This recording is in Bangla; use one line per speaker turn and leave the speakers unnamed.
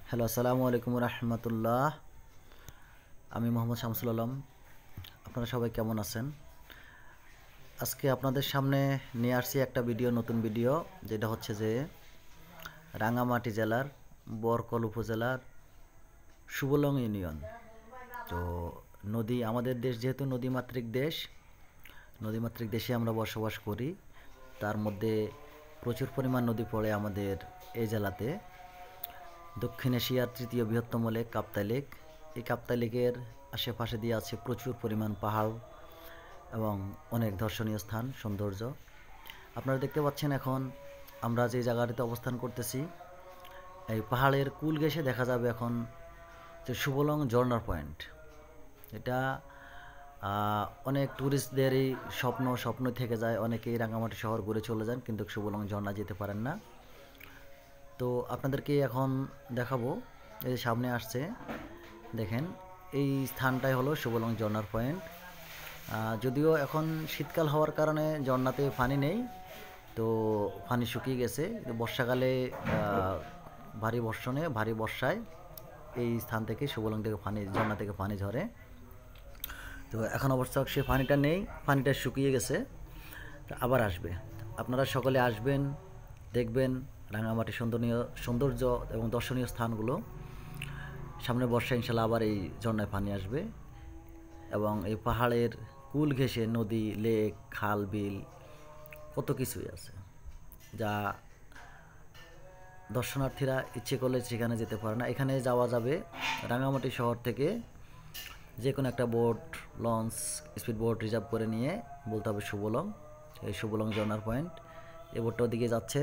হ্যালো, আসসালামু আলাইকুম রহমতুল্লাহ। আমি মোহাম্মদ শামসুল আলম। আপনারা সবাই কেমন আছেন? আজকে আপনাদের সামনে নিয়ে আসছি একটা নতুন ভিডিও, যেটা হচ্ছে যে রাঙ্গামাটি জেলার বরকল উপজেলার সুবলং ইউনিয়ন। তো আমাদের দেশ যেহেতু নদীমাতৃক দেশে আমরা বসবাস করি। তার মধ্যে প্রচুর পরিমাণ নদী পড়ে আমাদের এই জেলাতে। দক্ষিণ এশিয়ার তৃতীয় বৃহত্তম লেক কাপ্তাই লেক। এই কাপ্তাই লেকের আশেপাশে দিয়ে আছে প্রচুর পরিমাণ পাহাড় এবং অনেক দর্শনীয় স্থান, সৌন্দর্য। আপনারা দেখতে পাচ্ছেন এখন আমরা যে জায়গাটিতে অবস্থান করতেছি, এই পাহাড়ের কুল ঘেঁষে দেখা যাবে এখন যে সুবলং ঝর্ণার পয়েন্ট। এটা অনেক ট্যুরিস্টদেরই স্বপ্ন থেকে যায়। অনেকেই রাঙামাটি শহর ঘুরে চলে যান, কিন্তু সুবলং ঝর্ণা যেতে পারেন না। তো আপনাদেরকে এখন দেখাবো, এই যে সামনে আসছে, দেখেন এই স্থানটাই হলো সুবলং ঝর্ণার পয়েন্ট। যদিও এখন শীতকাল হওয়ার কারণে ঝর্ণাতে পানি নেই, তো পানি শুকিয়ে গেছে। বর্ষাকালে ভারী বর্ষায় এই স্থান থেকে সুবলং থেকে ঝর্ণা থেকে পানি ঝরে। তো এখন অবশ্য সে পানিটা নেই, পানিটা শুকিয়ে গেছে, আবার আসবে। আপনারা সকলে আসবেন, দেখবেন রাঙামাটির সৌন্দর্য এবং দর্শনীয় স্থানগুলো। সামনে বর্ষায় ইনশাল্লাহ আবার এই ঝর্ণায় পানি আসবে এবং এই পাহাড়ের কুল ঘেঁষে নদী, লেক, খাল, বিল কত কিছুই আছে, যা দর্শনার্থীরা ইচ্ছে করলে সেখানে যেতে পারে না। এখানে যাওয়া যাবে রাঙামাটি শহর থেকে যে কোনো একটা boat, launch, speed boat reserve করে নিয়ে বলতে হবে সুবলং, এই সুবলং ঝর্ণার পয়েন্ট। এই বোটটা ওদিকে যাচ্ছে,